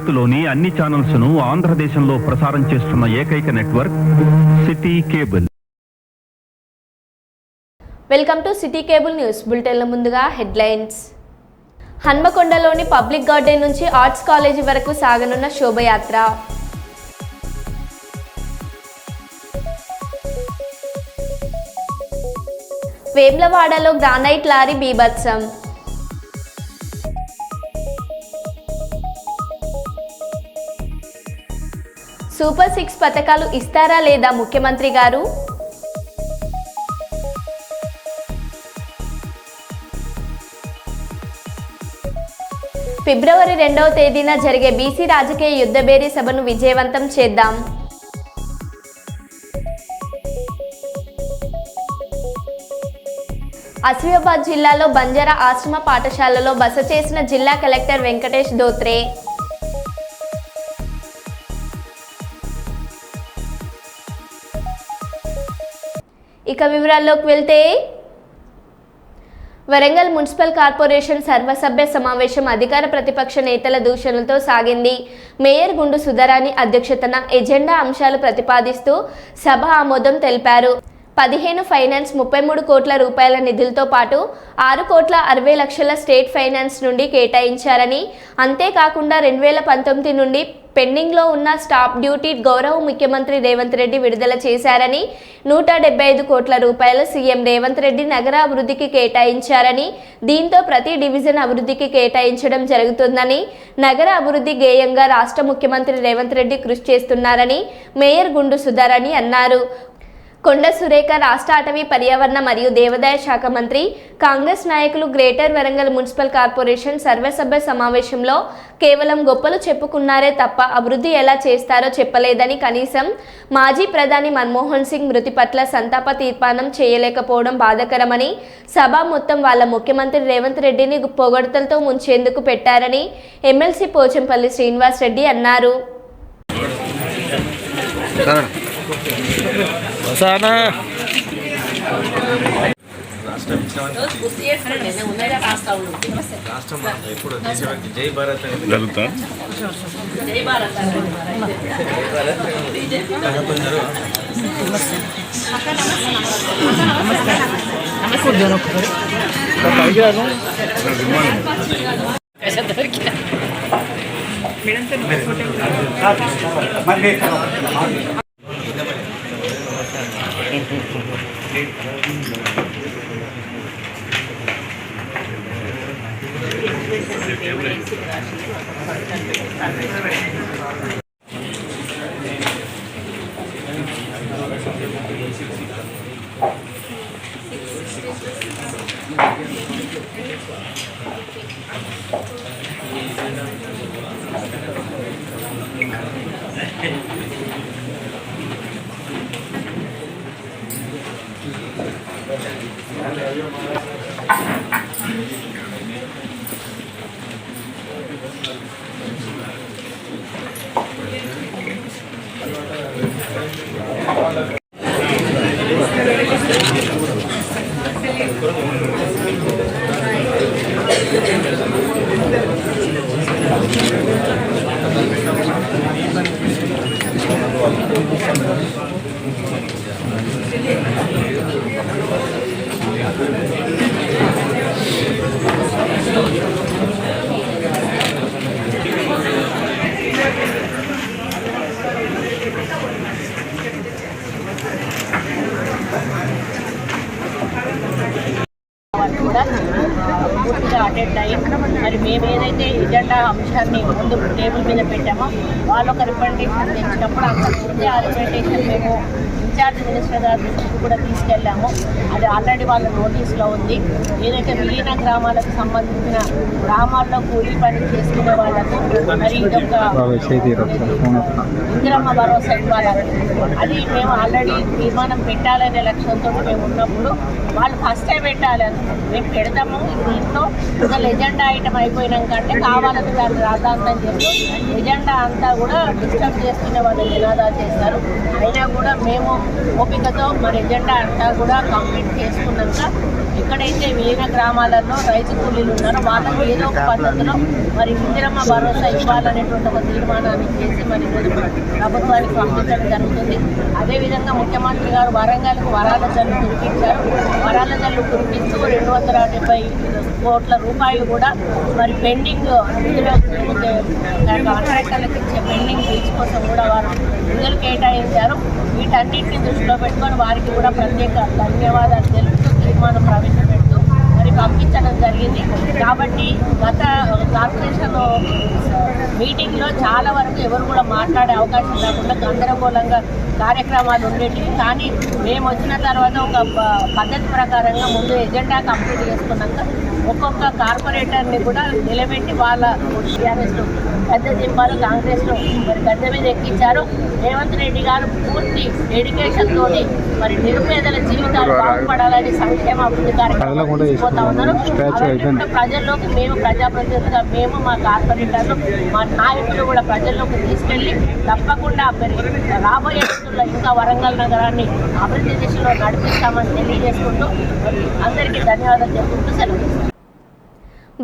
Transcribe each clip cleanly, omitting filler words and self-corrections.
భారత్లోని అన్ని ఛానల్స్ ను ఆంధ్రదేశంలో ప్రసారం చేస్తున్న ఏకైక network city cable. Welcome to city cable news బులెటిన్ల ముందుగా హెడ్లైన్స్. హన్మకొండలోని పబ్లిక్ గార్డెన్ నుంచి ఆర్ట్స్ కాలేజీ వరకు సాగనున్న శోభయాత్ర. వేమ్లవాడలో గ్రానైట్ లారీ బీభత్సం. సూపర్ 6 పథకాలు ఇస్తారా లేదా ముఖ్యమంత్రి గారు? ఫిబ్రవరి 2వ తేదీన జరిగే బీసీ రాజకీయ యుద్ధభేరీ సభను విజయవంతం చేద్దాం. ఆసిఫాబాద్ జిల్లాలో బంజారా ఆశ్రమ పాఠశాలలో బస చేసిన జిల్లా కలెక్టర్ వెంకటేష్ ధోత్రే. ఇక వివరాల్లోకి వెళ్తే, వరంగల్ మున్సిపల్ కార్పొరేషన్ సర్వసభ్య సమావేశం అధికార ప్రతిపక్ష నేతల దూషణలతో సాగింది. మేయర్ గుండు సుధారాణి అధ్యక్షతన ఎజెండా అంశాలు ప్రతిపాదిస్తూ సభ ఆమోదం తెలిపారు. 15 ఫైనాన్స్ 33 కోట్ల రూపాయల నిధులతో పాటు 6 కోట్ల 60 లక్షల స్టేట్ ఫైనాన్స్ నుండి కేటాయించారని, అంతేకాకుండా 2019 నుండి పెండింగ్లో ఉన్న స్టాప్ డ్యూటీ గౌరవ ముఖ్యమంత్రి రేవంత్ రెడ్డి విడుదల చేశారని, 175 కోట్ల రూపాయలు సీఎం రేవంత్ రెడ్డి నగర అభివృద్ధికి కేటాయించారని, దీంతో ప్రతి డివిజన్ అభివృద్ధికి కేటాయించడం జరుగుతుందని, నగర అభివృద్ధి గేయంగా రాష్ట్ర ముఖ్యమంత్రి రేవంత్ రెడ్డి కృషి చేస్తున్నారని మేయర్ గుండు సుధారాణి అన్నారు. కొండ సురేఖ రాష్ట్ర అటవీ పర్యావరణ మరియు దేవాదాయ శాఖ మంత్రి, కాంగ్రెస్ నాయకులు గ్రేటర్ వరంగల్ మున్సిపల్ కార్పొరేషన్ సర్వసభ్య సమావేశంలో కేవలం గొప్పలు చెప్పుకున్నారే తప్ప అభివృద్ధి ఎలా చేస్తారో చెప్పలేదని, కనీసం మాజీ ప్రధాని మన్మోహన్ సింగ్ మృతి పట్ల సంతాప తీర్మానం చేయలేకపోవడం బాధాకరమని, సభ మొత్తం వాళ్ళ ముఖ్యమంత్రి రేవంత్ రెడ్డిని పొగడ్తలతో ముంచేందుకు పెట్టారని ఎమ్మెల్సీ పోచంపల్లి శ్రీనివాస్ రెడ్డి అన్నారు. మరి మేము ఏదైతే ఎజెండా అంశాన్ని ముందు టేబుల్ మీద పెట్టామో వాళ్ళు ఒక రిప్రజెంటేషన్ తెచ్చినప్పుడు అక్కడ ముందే ఆ రిప్రజెంటేషన్ మేము ఇన్ఛార్జ్ మినిస్టర్ గారి దృష్టికి కూడా తీసుకెళ్ళాము. అది ఆల్రెడీ వాళ్ళ నోటీస్లో ఉంది. ఏదైతే విలీన గ్రామాలకు సంబంధించిన గ్రామాల్లో కూలీ పని చేసుకునే వాళ్ళకు మరి ఇదొక ఇందిరమ్మ భరోసా ఇవ్వాలని అది మేము ఆల్రెడీ తీర్మానం పెట్టాలనే లక్ష్యంతో మేము ఉన్నప్పుడు వాళ్ళు ఫస్టే పెట్టాలి అని మేము పెడతాము. దీంట్లో అసలు ఎజెండా ఐటమ్ అయిపోయినాకంటే కావాలని దాన్ని రాద్దాంతం చేస్తూ ఎజెండా అంతా కూడా డిస్టర్బ్ చేసుకునే వాళ్ళు నినాదాలు చేస్తారు. అయినా కూడా మేము ఓపికతో మరి ఎజెండా అంతా కూడా కంప్లీట్ చేసుకున్నాక ఎక్కడైతే విలీన గ్రామాలలో రైతు కూలీలు ఉన్నారో వాళ్ళకి ఏదో ఒక పద్ధతిలో మరి ఇందిరమ్మ భరోసా ఇవ్వాలనేటువంటి ఒక తీర్మానాన్ని చేసి మరి ప్రభుత్వానికి పంపించడం జరుగుతుంది. అదేవిధంగా ముఖ్యమంత్రి గారు వరంగల్కు వరాల జల్లు కురిపించారు. వరాల జల్లు కురిపిస్తూ 270 కోట్ల రూపాయలు కూడా మరి పెండింగ్ కాంట్రాక్టర్లకు ఇచ్చే పెండింగ్ బిల్స్ కోసం కూడా వారు నిధులు కేటాయించారు. వీటన్నింటినీ దృష్టిలో పెట్టుకొని వారికి కూడా ప్రత్యేక ధన్యవాదాలు తెలుపుతూ తీర్మానం ప్రవేశపెడుతూ మరి పంపించడం జరిగింది. కాబట్టి గత కార్పొరేషన్ మీటింగ్లో చాలా వరకు ఎవరు కూడా మాట్లాడే అవకాశం లేకుండా గందరగోళంగా కార్యక్రమాలు ఉండేటివి. కానీ మేము వచ్చిన తర్వాత ఒక పద్ధతి ప్రకారంగా ముందు ఎజెండా కంప్లీట్ చేసుకున్నాక ఒక్కొక్క కార్పొరేటర్ని కూడా నిలబెట్టి వాళ్ళ టీఆర్ఎస్లో గద్దె దింపారు, కాంగ్రెస్లో మరి గద్దె మీద ఎక్కించారు. రేవంత్ రెడ్డి గారు పూర్తి డెడికేషన్తో మరి నిరుపేదల జీవితాలు బాగుపడాలని సంక్షేమ అభివృద్ధి కార్యక్రమాలు తీసుకుపోతా ఉన్నారు. ప్రజల్లోకి మేము ప్రజాప్రతినిధులుగా మేము మా కార్పొరేటర్లు మా నాయకులు కూడా ప్రజల్లోకి తీసుకెళ్ళి తప్పకుండా రాబోయే రోజుల్లో ఇంకా వరంగల్ నగరాన్ని అభివృద్ధి దిశలో నడిపిస్తామని తెలియజేసుకుంటూ అందరికీ ధన్యవాదాలు చెప్పుకుంటూ సెలవు.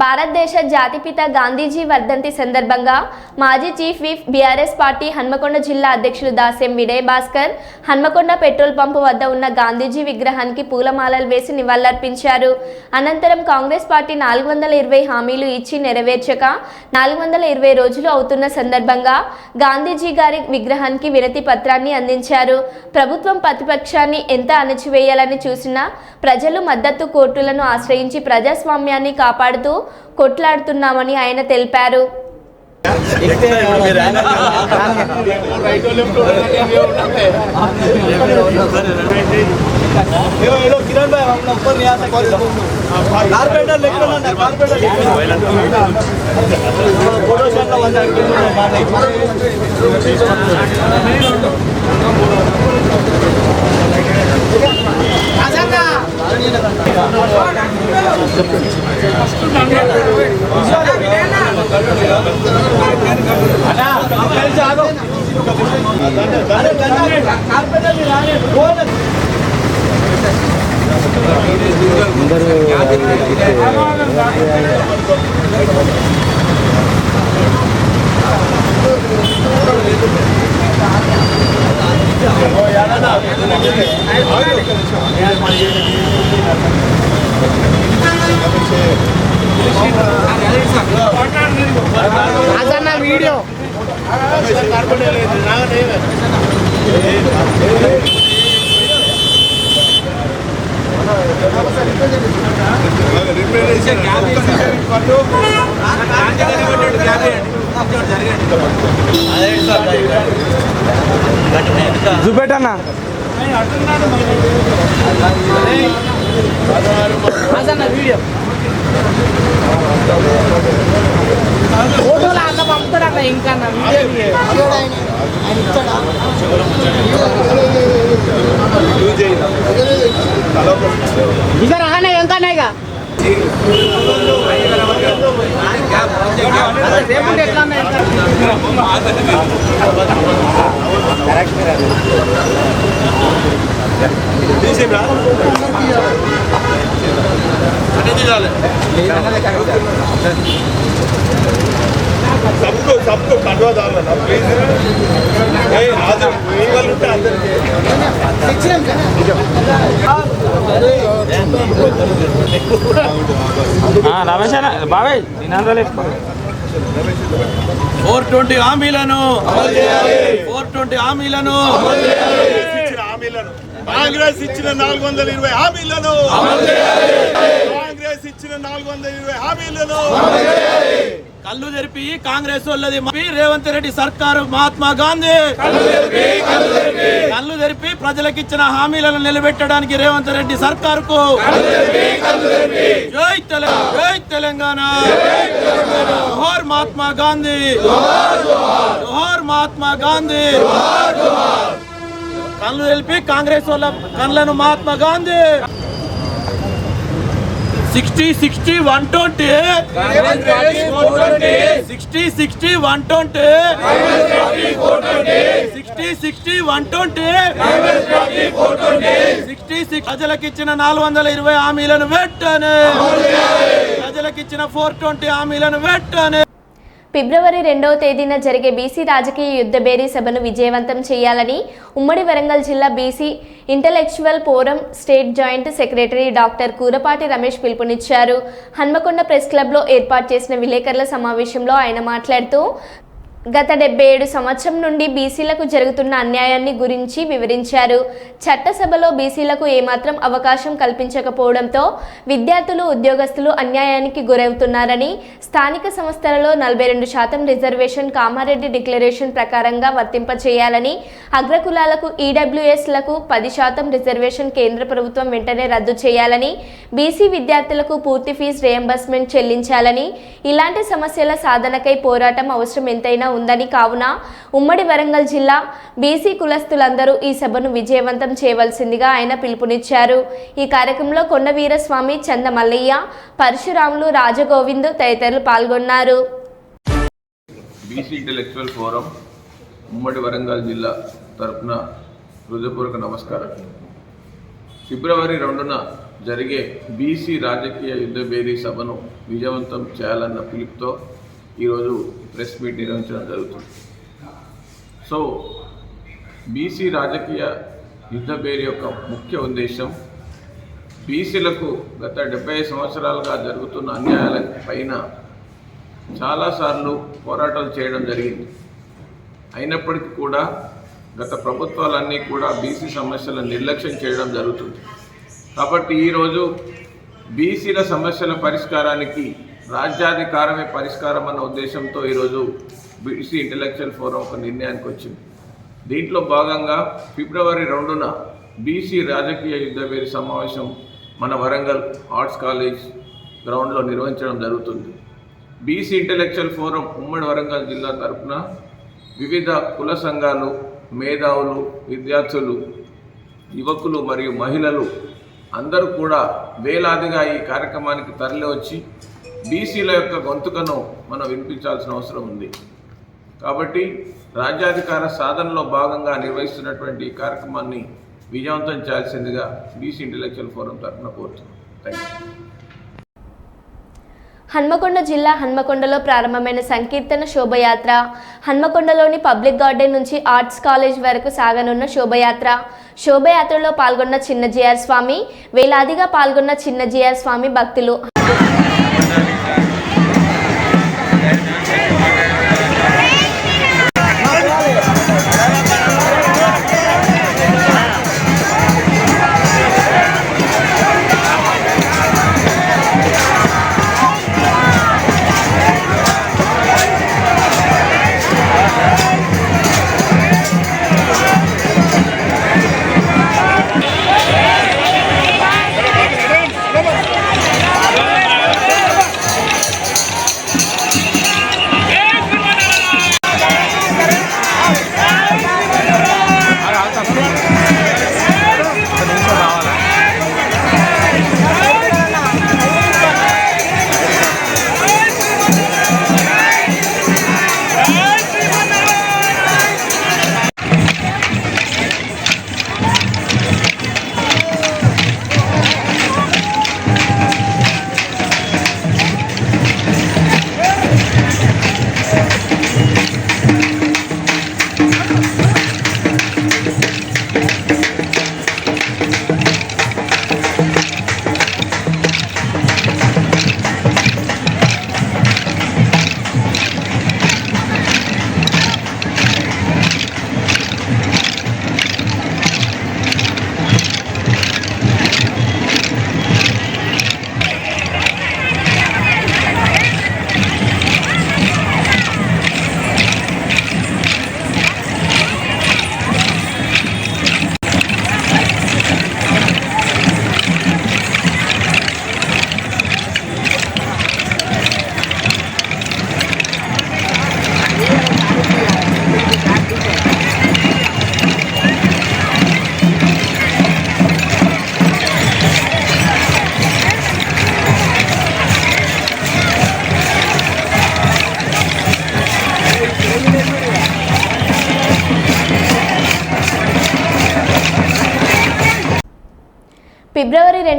భారతదేశ జాతిపిత గాంధీజీ వర్ధంతి సందర్భంగా మాజీ chief whip BRS party Hanamkonda జిల్లా అధ్యక్షులు దాసెం వినయ్ భాస్కర్ హన్మకొండ పెట్రోల్ పంపు వద్ద ఉన్న గాంధీజీ విగ్రహానికి పూలమాలలు వేసి నివాళులర్పించారు. అనంతరం కాంగ్రెస్ పార్టీ 420 హామీలు ఇచ్చి నెరవేర్చక 420 రోజులు అవుతున్న సందర్భంగా గాంధీజీ గారి విగ్రహానికి వినతి పత్రాన్ని అందించారు. ప్రభుత్వం ప్రతిపక్షాన్ని ఎంత అణచివేయాలని చూసినా ప్రజలు మద్దతు కోర్టులను ఆశ్రయించి ప్రజాస్వామ్యాన్ని కాపాడుతూ కొట్లాడుతున్నామని ఆయన తెలిపారు. వీడియో చూపెట్టన్నా వీడియో ఫోటోలు అన్న పంపుతాడన్న ఇంకా ఇక రానే ఎంకన్నా ఇక ఎట్లా सबको कटवा डालना प्लीज రమేష్ బాబాయ్ 420 హామీలను 420 హామీలను కాంగ్రెస్ ఇచ్చిన 420 హామీలను కాంగ్రెస్ ఇచ్చిన 420 హామీలను కళ్ళు తెరిపి కాంగ్రెస్ వాళ్ళది రేవంత్ రెడ్డి సర్కారు మహాత్మా గాంధీ కళ్ళు తెరిపి ప్రజలకు ఇచ్చిన హామీలను నిలబెట్టడానికి రేవంత్ రెడ్డి సర్కారుకు జై తెలంగాణ జోహార్ మహాత్మా గాంధీ జోహార్ మహాత్మా గాంధీ కళ్ళు తెరిపి కాంగ్రెస్ వాళ్ళ కళ్ళను మహాత్మా గాంధీ 60-60 120 60-60 120 60 120 66 ప్రజలకు ఇచ్చిన 420 హామీలను వెంటనే ప్రజలకు ఇచ్చిన 420 హామీలను వెంటనే ఫిబ్రవరి 2వ తేదీన జరిగే బీసీ రాజకీయ యుద్ధ బేరీ సభను విజయవంతం చేయాలని ఉమ్మడి వరంగల్ జిల్లా BC intellectual forum state joint secretary doctor Kurapati Ramesh పిలుపునిచ్చారు. హన్మకొండ ప్రెస్ క్లబ్లో ఏర్పాటు చేసిన విలేకరుల సమావేశంలో ఆయన మాట్లాడుతూ గత 77 సంవత్సరం నుండి బీసీలకు జరుగుతున్న అన్యాయాన్ని గురించి వివరించారు. చట్టసభలో బీసీలకు ఏమాత్రం అవకాశం కల్పించకపోవడంతో విద్యార్థులు ఉద్యోగస్తులు అన్యాయానికి గురవుతున్నారని, స్థానిక సంస్థలలో 42% రిజర్వేషన్ కామారెడ్డి డిక్లరేషన్ ప్రకారంగా వర్తింపచేయాలని, అగ్రకులాలకు ఈడబ్ల్యూఎస్లకు 10% రిజర్వేషన్ కేంద్ర ప్రభుత్వం వెంటనే రద్దు చేయాలని, బీసీ విద్యార్థులకు పూర్తి ఫీజు రియంబర్స్మెంట్ చెల్లించాలని, ఇలాంటి సమస్యల సాధనకై పోరాటం అవసరం ఎంతైనా ఉందని, కావున ఉమ్మడి వరంగల్ జిల్లా బీసీ కులస్తులందరూ ఈ సభను విజయవంతం చేయవలసిందిగా ఆయన పిలుపునిచ్చారు. ఈ కార్యక్రమంలో కొండ వీరస్వామి, చంద మల్లయ్య, పరశురాములు, రాజగోవింద్ తదితరులు పాల్గొన్నారు. బీసీ ఇంటలెక్చువల్ ఫోరం ఉమ్మడి వరంగల్ జిల్లా తరఫున హృదయపూర్వక నమస్కారం. ఫిబ్రవరి 2న జరిగే బీసీ రాజకీయ యుద్ధ బేరీ సభను విజయవంతం చేయాలన్న పిలుపుతో ఈరోజు ప్రెస్ మీట్ నిర్వహించడం జరుగుతుంది. సో బీసీ రాజకీయ యుద్ధ బేరీ యొక్క ముఖ్య ఉద్దేశం బీసీలకు గత 70 సంవత్సరాలుగా జరుగుతున్న అన్యాయాల పైన చాలాసార్లు పోరాటాలు చేయడం జరిగింది. అయినప్పటికీ కూడా గత ప్రభుత్వాలన్నీ కూడా బీసీ సమస్యలను నిర్లక్ష్యం చేయడం జరుగుతుంది. కాబట్టి ఈరోజు బీసీల సమస్యల పరిష్కారానికి రాజ్యాధికారమే పరిష్కారం అన్న ఉద్దేశంతో ఈరోజు బీసీ ఇంటలెక్చువల్ ఫోరం ఒక నిర్ణయానికి వచ్చింది. దీంట్లో భాగంగా ఫిబ్రవరి 2న బీసీ రాజకీయ యుద్ధ బేరీ సమావేశం మన వరంగల్ ఆర్ట్స్ కాలేజ్ గ్రౌండ్లో నిర్వహించడం జరుగుతుంది. బీసీ ఇంటలెక్చువల్ ఫోరం ఉమ్మడి వరంగల్ జిల్లా తరఫున వివిధ కుల సంఘాలు, మేధావులు, విద్యార్థులు, యువకులు మరియు మహిళలు అందరూ కూడా వేలాదిగా ఈ కార్యక్రమానికి తరలి వచ్చి బీసీల యొక్క గొంతుకను మనం వినిపించాల్సిన అవసరం ఉంది. కాబట్టి రాజ్యాధికార సాధనలో భాగంగా నిర్వహిస్తున్నటువంటి ఈ కార్యక్రమాన్ని విజయవంతం చేయాల్సిందిగా బీసీ ఇంటలెక్చువల్ ఫోరం తరఫున కోరుతున్నాం. Thank you. హన్మకొండ జిల్లా హన్మకొండలో ప్రారంభమైన సంకీర్తన శోభయాత్ర హన్మకొండలోని పబ్లిక్ గార్డెన్ నుంచి ఆర్ట్స్ కాలేజ్ వరకు సాగనున్న శోభయాత్రలో పాల్గొన్న చిన్న జిఆర్ స్వామి, వేలాదిగా పాల్గొన్న చిన్న జిఆర్ స్వామి భక్తులు.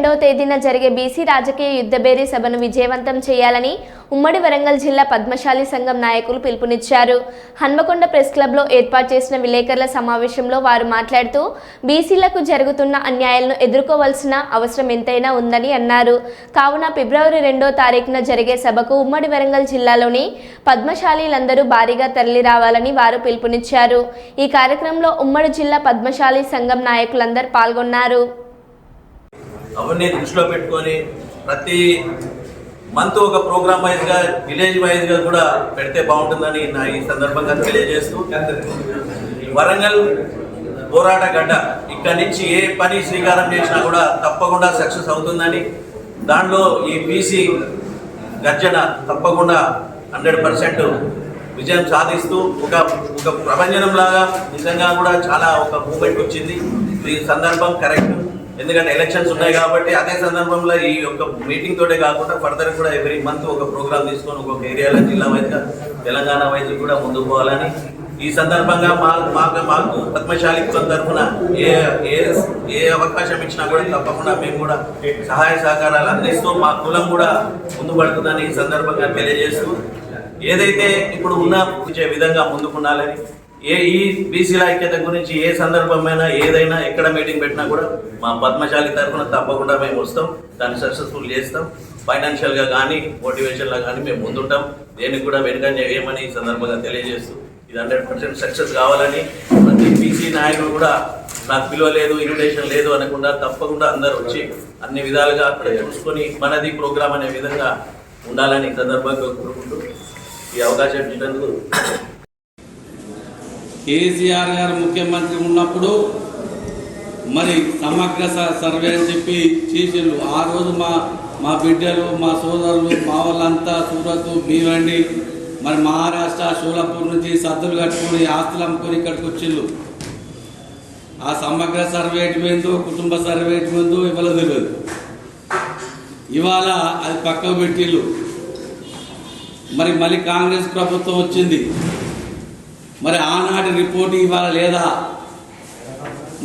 2వ తేదీన జరిగే బీసీ రాజకీయ యుద్ధబేరీ సభను విజయవంతం చేయాలని ఉమ్మడి వరంగల్ జిల్లా పద్మశాలి సంఘం నాయకులు పిలుపునిచ్చారు. హన్మకొండ ప్రెస్ క్లబ్లో ఏర్పాటు చేసిన విలేకరుల సమావేశంలో వారు మాట్లాడుతూ బీసీలకు జరుగుతున్న అన్యాయాలను ఎదుర్కోవాల్సిన అవసరం ఎంతైనా ఉందని అన్నారు. కావున ఫిబ్రవరి 2వ తారీఖున జరిగే సభకు ఉమ్మడి వరంగల్ జిల్లాలోని పద్మశాలీలందరూ భారీగా తరలి రావాలని వారు పిలుపునిచ్చారు. ఈ కార్యక్రమంలో ఉమ్మడి జిల్లా పద్మశాలి సంఘం నాయకులందరూ పాల్గొన్నారు. అవన్నీ దృష్టిలో పెట్టుకొని ప్రతి మంత్ ఒక ప్రోగ్రామ్ వైజ్గా విలేజ్ వైజ్గా కూడా పెడితే బాగుంటుందని నా ఈ సందర్భంగా తెలియజేస్తూ, వరంగల్ పోరాట గడ్డ, ఇక్కడి నుంచి ఏ పని శ్రీకారం చేసినా కూడా తప్పకుండా సక్సెస్ అవుతుందని, దాంట్లో ఈ బీసీ గర్జన తప్పకుండా 100% విజయం సాధిస్తూ ఒక ప్రభంజనంలాగా నిజంగా కూడా చాలా ఒక మూమెంట్ వచ్చింది. ఈ సందర్భం కరెక్ట్, ఎందుకంటే ఎలక్షన్స్ ఉన్నాయి కాబట్టి అదే సందర్భంలో ఈ యొక్క మీటింగ్ తోటే కాకుండా ఫర్దర్ కూడా ఎవ్రీ మంత్ ఒక ప్రోగ్రామ్ తీసుకొని ఒక్కొక్క ఏరియాలో జిల్లా వైజ్గా తెలంగాణ వైజ్ కూడా ముందుకు పోవాలని ఈ సందర్భంగా మాకు పద్మశాలి కులం తరఫున ఏ అవకాశం ఇచ్చినా కూడా తప్పకుండా మేము కూడా సహాయ సహకారాలు అందిస్తూ మా కులం కూడా ముందు పడుతుందని ఈ సందర్భంగా తెలియజేస్తూ, ఏదైతే ఇప్పుడు ఉన్న విధంగా ముందుకుండాలని, ఈ బీసీల ఐక్యత గురించి ఏ సందర్భమైనా ఏదైనా ఎక్కడ మీటింగ్ పెట్టినా కూడా మా పద్మశాలి తరఫున తప్పకుండా మేము వస్తాం, దాన్ని సక్సెస్ఫుల్ చేస్తాం. ఫైనాన్షియల్గా కానీ మోటివేషన్లో కానీ మేము ముందుంటాం, దేనికి కూడా వెనుకంజ వేయమని ఈ సందర్భంగా తెలియజేస్తూ, ఇది 100% సక్సెస్ కావాలని ప్రతి బీసీ నాయకుడు కూడా నాకు పిలవలేదు, ఇన్విటేషన్ లేదు అనకుండా తప్పకుండా అందరూ వచ్చి అన్ని విధాలుగా అక్కడ చూసుకొని మనది ప్రోగ్రామ్ అనే విధంగా ఉండాలని ఈ సందర్భంగా కోరుకుంటూ ఈ అవకాశం ఇచ్చినందుకు. కేసీఆర్ గారు ముఖ్యమంత్రి ఉన్నప్పుడు మరి సమగ్ర సర్వే అని చెప్పి చేసిండ్రు. ఆ రోజు మా బిడ్డలు, మా సోదరులు, మా వాళ్ళంతా సూరత్, భీవండి, మరి మహారాష్ట్ర షోలాపూర్ నుంచి సద్దులు కట్టుకొని ఆస్తులు అమ్ముకొని ఇక్కడికి వచ్చిండ్రు. ఆ సమగ్ర సర్వే ఎటుపోయిందో, కుటుంబ సర్వే ఎటుపోయిందో ఇవాళ తెలియదు. ఇవాళ అది పక్కకు పెట్టిళ్ళు. మరి మళ్ళీ కాంగ్రెస్ ప్రభుత్వం వచ్చింది, మరి ఆనాటి రిపోర్ట్ ఇవాళ లేదా?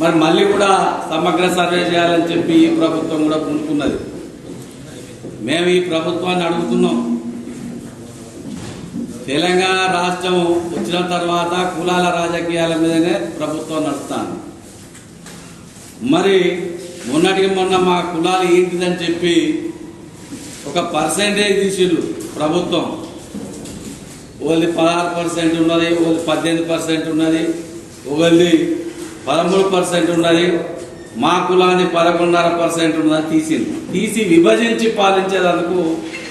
మరి మళ్ళీ కూడా సమగ్ర సర్వే చేయాలని చెప్పి ఈ ప్రభుత్వం కూడా పుంజుకున్నది. మేము ఈ ప్రభుత్వాన్ని అడుగుతున్నాం, తెలంగాణ రాష్ట్రం వచ్చిన తర్వాత కులాల రాజకీయాల మీదనే ప్రభుత్వం నడుస్తాను. మరి మొన్నటికి మొన్న మా కులాలు ఏంటిదని చెప్పి ఒక పర్సెంటేజ్ తీసిళ్ళు ప్రభుత్వం. ఒకళ్ళది 16% ఉన్నది, ఒకళ్ళది 18% ఉన్నది, ఒకళ్ళది 13% ఉన్నది. మా కులాన్ని 11.5% ఉన్నదని తీసి విభజించి పాలించేందుకు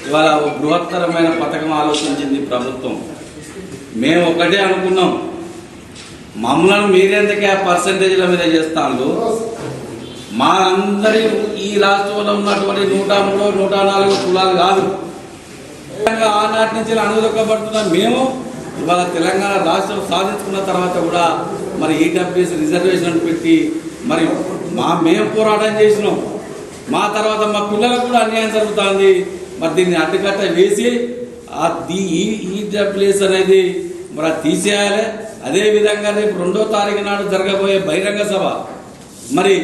ఇవాళ బృహత్తరమైన పథకం ఆలోచించింది ప్రభుత్వం. మేము ఒకటే అనుకున్నాం, మమ్మల్ని మీరెందుకే ఆ పర్సంటేజ్ల మీద చేస్తాను? మా అందరి ఈ రాష్ట్రంలో ఉన్నటువంటి 103, 104 కులాలు కాదు, ఆనాటి నుంచి అనుదొక్కబడుతున్నాం. మేము ఇవాళ తెలంగాణ రాష్ట్రం సాధించుకున్న తర్వాత కూడా మరి ఈడబ్ల్యూఎస్ రిజర్వేషన్ పెట్టి మరి మేము పోరాటం చేసినాం. మా తర్వాత మా పిల్లలకు కూడా అన్యాయం జరుగుతుంది. మరి దీన్ని అడ్డుకట్ట వేసి ఈడబ్ల్యూఎస్ అనేది మరి తీసేయాలి. అదేవిధంగా రేపు 2వ తారీఖు నాడు జరగబోయే బహిరంగ సభ మరి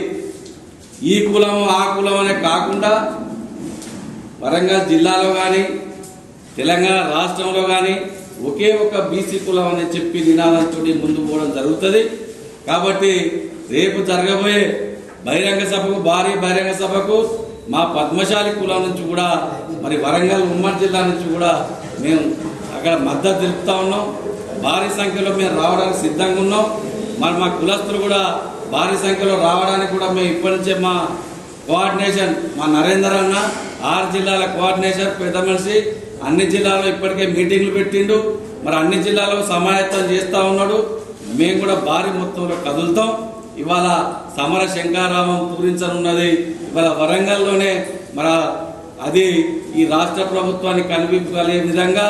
ఈ కులం ఆ కులం అనే కాకుండా వరంగల్ జిల్లాలో కానీ తెలంగాణ రాష్ట్రంలో కానీ ఒకే ఒక బీసీ కులం అని చెప్పి నినాదంతో ముందుకు పోవడం జరుగుతుంది. కాబట్టి రేపు జరగబోయే బహిరంగ సభకు, భారీ బహిరంగ సభకు మా పద్మశాలి కులం నుంచి కూడా మరి వరంగల్ ఉమ్మడి జిల్లా నుంచి కూడా మేము అక్కడ మద్దతు తెలుపుతా ఉన్నాం. భారీ సంఖ్యలో మేము రావడానికి సిద్ధంగా ఉన్నాం. మరి మా కులస్తులు కూడా భారీ సంఖ్యలో రావడానికి కూడా మేము ఇప్పటి నుంచే మా కోఆర్డినేషన్, మా నరేందర్ అన్న 6 జిల్లాల కోఆర్డినేషన్ పెద్ద మనిషి అన్ని జిల్లాల్లో ఇప్పటికే మీటింగ్లు పెట్టిండు. మరి అన్ని జిల్లాలో సమాయత్తం చేస్తూ ఉన్నాడు. మేము కూడా భారీ మొత్తంలో కదులుతాం. ఇవాళ సమర శంకారామం పూరించనున్నది ఇవాళ వరంగల్లోనే. మరి అది ఈ రాష్ట్ర ప్రభుత్వాన్ని కనిపింపు కలిగే విధంగా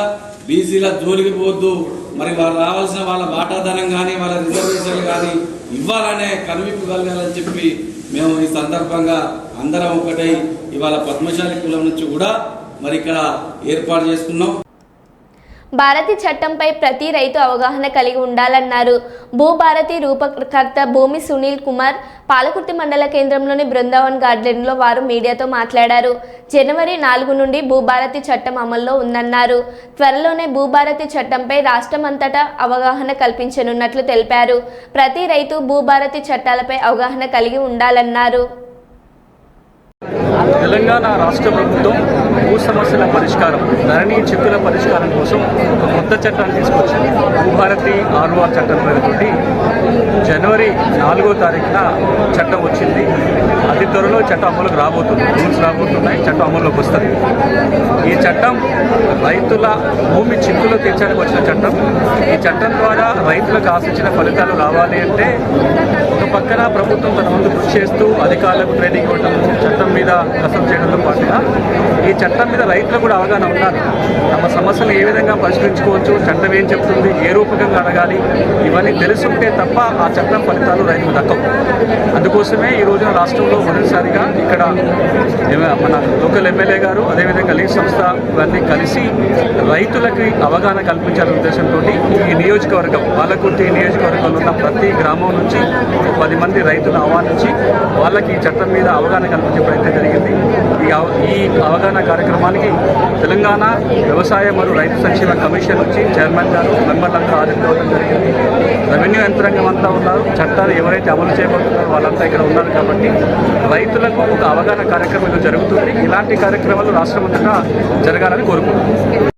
బీసీల జోలికి పోవద్దు, మరి వారు రావాల్సిన వాళ్ళ వాటాధనం కానీ వాళ్ళ రిజర్వేషన్లు కానీ ఇవ్వాలనే కనిపింపు కలగాలని చెప్పి మేము ఈ సందర్భంగా అందరం ఒకటై ఇవాళ పద్మశాలి కులం నుంచి కూడా మరి ఇక్కడ ఏర్పాటు చేసుకున్నాం. భారతి చట్టంపై ప్రతి రైతు అవగాహన కలిగి ఉండాలన్నారు. భూభారతి రూపకర్త భూమి సునీల్ కుమార్ పాలకుర్తి మండల కేంద్రంలోని బృందావన్ గార్డెన్లో వారు మీడియాతో మాట్లాడారు. జనవరి 4 నుండి భూభారతి చట్టం అమల్లో ఉందన్నారు. త్వరలోనే భూభారతి చట్టంపై రాష్ట్రమంతటా అవగాహన కల్పించనున్నట్లు తెలిపారు. ప్రతి రైతు భూభారతి చట్టాలపై అవగాహన కలిగి ఉండాలన్నారు. తెలంగాణ రాష్ట్ర ప్రభుత్వం భూ సమస్యల పరిష్కారం, ధరణి చిక్కుల పరిష్కారం కోసం ఒక కొత్త చట్టాన్ని తీసుకొచ్చింది. భూభారతి ROR చట్టం పేరుతోటి జనవరి 4వ తారీఖున చట్టం వచ్చింది. అతి త్వరలో చట్టం అమలుకు రాబోతుంది. రూల్స్ రాబోతున్నాయి, చట్టం అమల్లోకి వస్తుంది. ఈ చట్టం రైతుల భూమి చిక్కులు తీర్చడానికి వచ్చిన చట్టం. ఈ చట్టం ద్వారా రైతులకు ఆశించిన ఫలితాలు రావాలి అంటే ఒక పక్కన ప్రభుత్వం తన ముందు కృషి చేస్తూ అధికారులకు ట్రైనింగ్ ఇవ్వడం, చట్టం మీద కసరత్తు చేయడంతో పాటుగా ఈ చట్టం మీద రైతులకు కూడా అవగాహన ఉండాలి. తమ సమస్యలు ఏ విధంగా పరిష్కరించుకోవచ్చు, చట్టం ఏం చెప్తుంది, ఏ రూపకంగా అడగాలి, ఇవన్నీ తెలుసుంటే తప్ప ఆ చట్టం ఫలితాలు రైతులకు దక్కవు. అందుకోసమే ఈ రోజున రాష్ట్రంలో మొదటిసారిగా ఇక్కడ మన లోకల్ ఎమ్మెల్యే గారు, అదేవిధంగా లీగ్ సంస్థ ఇవన్నీ కలిసి రైతులకి అవగాహన కల్పించాలనే ఉద్దేశంతో ఈ నియోజకవర్గం పాలకుర్తి నియోజకవర్గంలో ఉన్న ప్రతి గ్రామం నుంచి 10 మంది రైతులను ఆహ్వానించి వాళ్ళకి ఈ చట్టం మీద అవగాహన కల్పించే ప్రయత్నం జరిగింది. ఈ అవగాహన కార్యక్రమానికి తెలంగాణ వ్యవసాయ మరియు రైతు సంక్షేమ కమిషన్ నుంచి చైర్మన్ గారు, మెంబర్లంతా హాజరవడం జరిగింది. రెవెన్యూ యంత్రాంగం అంతా ఉన్నారు. చట్టాలు ఎవరైతే అమలు చేయబడుతున్నారో వాళ్ళంతా ఇక్కడ ఉన్నారు. కాబట్టి రైతులకు ఒక అవగాహన కార్యక్రమం జరుగుతుంది. ఇలాంటి కార్యక్రమాలు రాష్ట్రమంతటా జరగాలని కోరుకుంటున్నాను.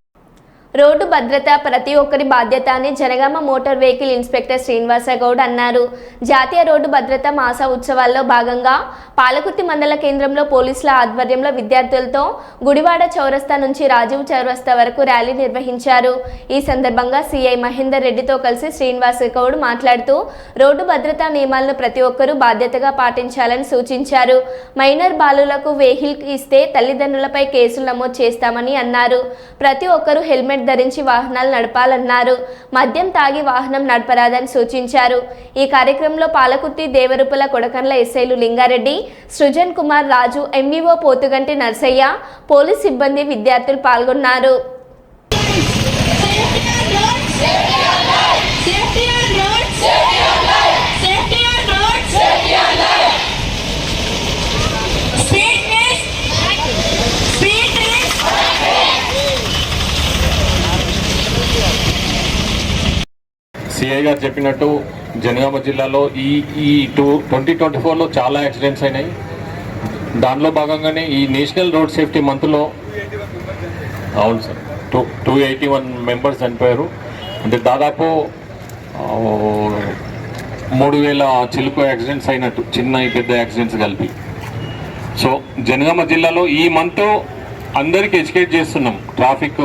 రోడ్డు భద్రత ప్రతి ఒక్కరి బాధ్యత అని Jangaon motor vehicle inspector Srinivasa Goud అన్నారు. జాతీయ రోడ్డు భద్రత మాస ఉత్సవాల్లో భాగంగా పాలకుర్తి మండల కేంద్రంలో పోలీసుల ఆధ్వర్యంలో విద్యార్థులతో గుడివాడ చౌరస్తా నుంచి రాజీవ్ చౌరస్తా వరకు ర్యాలీ నిర్వహించారు. ఈ సందర్భంగా సిఐ మహేందర్ రెడ్డితో కలిసి శ్రీనివాసగౌడ్ మాట్లాడుతూ రోడ్డు భద్రతా నియమాలను ప్రతి ఒక్కరూ బాధ్యతగా పాటించాలని సూచించారు. మైనర్ బాలులకు వెహికల్ ఇస్తే తల్లిదండ్రులపై కేసులు నమోదు చేస్తామని అన్నారు. ప్రతి ఒక్కరూ హెల్మెట్ ధరించి వాహనాలు నడపాలన్నారు. మద్యం తాగి వాహనం నడపరాదని సూచించారు. ఈ కార్యక్రమంలో పాలకుర్తి, దేవరుపల, కొడకండ్ల ఎస్ఐలు లింగారెడ్డి, సృజన్ కుమార్, రాజు, ఎంవీఓ పోతుగంటి నర్సయ్య, పోలీస్ సిబ్బంది, విద్యార్థులు పాల్గొన్నారు. సిఐ గారు చెప్పినట్టు జనగామ జిల్లాలో ఈ 2024లో చాలా యాక్సిడెంట్స్ అయినాయి. దానిలో భాగంగానే ఈ నేషనల్ రోడ్ సేఫ్టీ మంత్లో అవును సార్ 281 మెంబర్స్ చనిపోయారు. అంటే దాదాపు 3000 చిలుకు యాక్సిడెంట్స్ అయినట్టు, చిన్న పెద్ద యాక్సిడెంట్స్ కలిపి. సో జనగామ జిల్లాలో ఈ మంత్ అందరికీ ఎడ్యుకేట్ చేస్తున్నాం. ట్రాఫిక్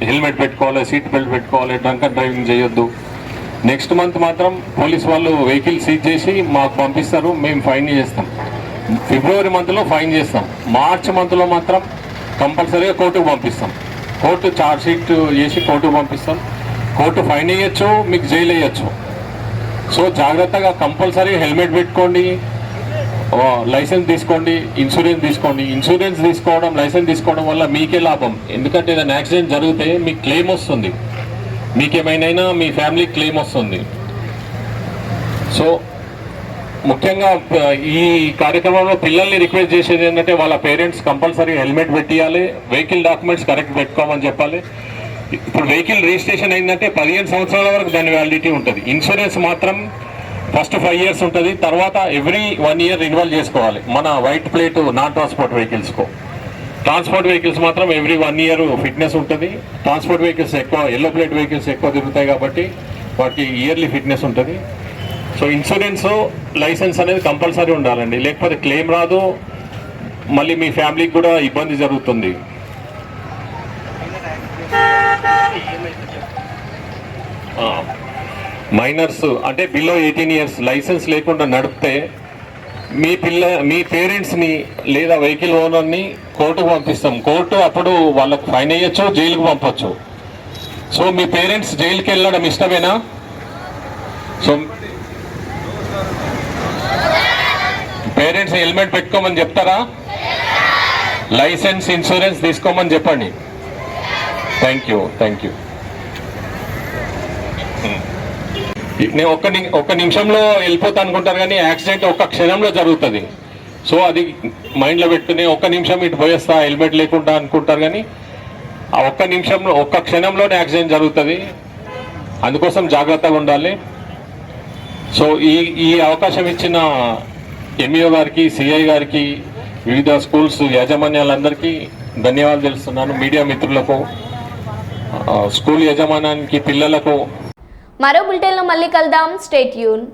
హెల్మెట్ పెట్టుకోవాలి, సీట్ బెల్ట్ పెట్టుకోవాలి, డ్రంక్ అండ్ డ్రైవింగ్ చేయొద్దు. నెక్స్ట్ మంత్ మాత్రం పోలీస్ వాళ్ళు వెహికల్ సీజ్ చేసి మాకు పంపిస్తారు, మేము ఫైన్ చేస్తాం. ఫిబ్రవరి మంత్లో ఫైన్ చేస్తాం. మార్చ్ మంత్లో మాత్రం కంపల్సరీగా కోర్టుకు పంపిస్తాం. కోర్టు ఛార్జ్ షీట్ చేసి కోర్టుకు పంపిస్తాం. కోర్టు ఫైన్ వేయచ్చు, మీకు జైలు వేయచ్చు. సో జాగ్రత్తగా కంపల్సరీ హెల్మెట్ పెట్టుకోండి, లైసెన్స్ తీసుకోండి, ఇన్సూరెన్స్ తీసుకోండి. ఇన్సూరెన్స్ తీసుకోవడం, లైసెన్స్ తీసుకోవడం వల్ల మీకే లాభం. ఎందుకంటే ఏదైనా యాక్సిడెంట్ జరిగితే మీకు క్లెయిమ్ వస్తుంది, మీకేమైనా మీ ఫ్యామిలీ క్లెయిమ్ వస్తుంది. సో ముఖ్యంగా ఈ కార్యక్రమంలో పిల్లల్ని రిక్వెస్ట్ చేసేది ఏంటంటే వాళ్ళ పేరెంట్స్ కంపల్సరీ హెల్మెట్ పెట్టియాలి, వెహికల్ డాక్యుమెంట్స్ కరెక్ట్ పెట్టుకోమని చెప్పాలి. ఇప్పుడు వెహికల్ రిజిస్ట్రేషన్ అయిందంటే 15 సంవత్సరాల వరకు దాని వ్యాలిడిటీ ఉంటుంది. ఇన్సూరెన్స్ మాత్రం ఫస్ట్ 5 years ఉంటుంది. తర్వాత ఎవ్రీ 1 year రిన్యువల్ చేసుకోవాలి. మన వైట్ ప్లేట్ నాన్ ట్రాన్స్పోర్ట్ వెహికల్స్కు. ట్రాన్స్పోర్ట్ వెహికల్స్ మాత్రం ఎవ్రీ 1 year ఫిట్నెస్ ఉంటుంది. ట్రాన్స్పోర్ట్ వెహికల్స్ ఎక్కువ, ఎల్లో ప్లేట్ వెహికల్స్ ఎక్కువ తిరుగుతాయి కాబట్టి వాటికి ఇయర్లీ ఫిట్నెస్ ఉంటుంది. సో ఇన్సూరెన్స్, లైసెన్స్ అనేది కంపల్సరీ ఉండాలండి, లేకపోతే క్లెయిమ్ రాదు, మళ్ళీ మీ ఫ్యామిలీకి కూడా ఇబ్బంది జరుగుతుంది. మైనర్స్ అంటే బిలో 18 years లైసెన్స్ లేకుండా నడిపితే మీ పేరెంట్స్ని లేదా వెహికల్ ఓనర్ని కోర్టుకు పంపిస్తాం. కోర్టు అప్పుడు వాళ్ళకు ఫైన్ వేయచ్చు, జైలుకు పంపచ్చు. సో మీ పేరెంట్స్ జైలుకి వెళ్ళడం ఇష్టమేనా? సో పేరెంట్స్ హెల్మెట్ పెట్టుకోమని చెప్తారా? లైసెన్స్, ఇన్సూరెన్స్ తీసుకోమని చెప్పండి. Thank you. నేను ఒక్క నిమిషంలో వెళ్ళిపోతా అనుకుంటారు కానీ యాక్సిడెంట్ ఒక్క క్షణంలో జరుగుతుంది. సో అది మైండ్లో పెట్టుకుని ఒక్క నిమిషం ఇటు పోయేస్తా హెల్మెట్ లేకుండా అనుకుంటారు కానీ ఆ ఒక్క నిమిషంలో ఒక్క క్షణంలోనే యాక్సిడెంట్ జరుగుతుంది. అందుకోసం జాగ్రత్తగా ఉండాలి. సో ఈ అవకాశం ఇచ్చిన ఎంఈఓ గారికి, సిఐ గారికి, వివిధ స్కూల్స్ యాజమాన్యాలందరికీ ధన్యవాదాలు తెలుస్తున్నాను. మీడియా మిత్రులకు, స్కూల్ యాజమాన్యానికి, పిల్లలకు. మరో బులెటిన్లో మళ్ళీ కలుద్దాం. Stay tune.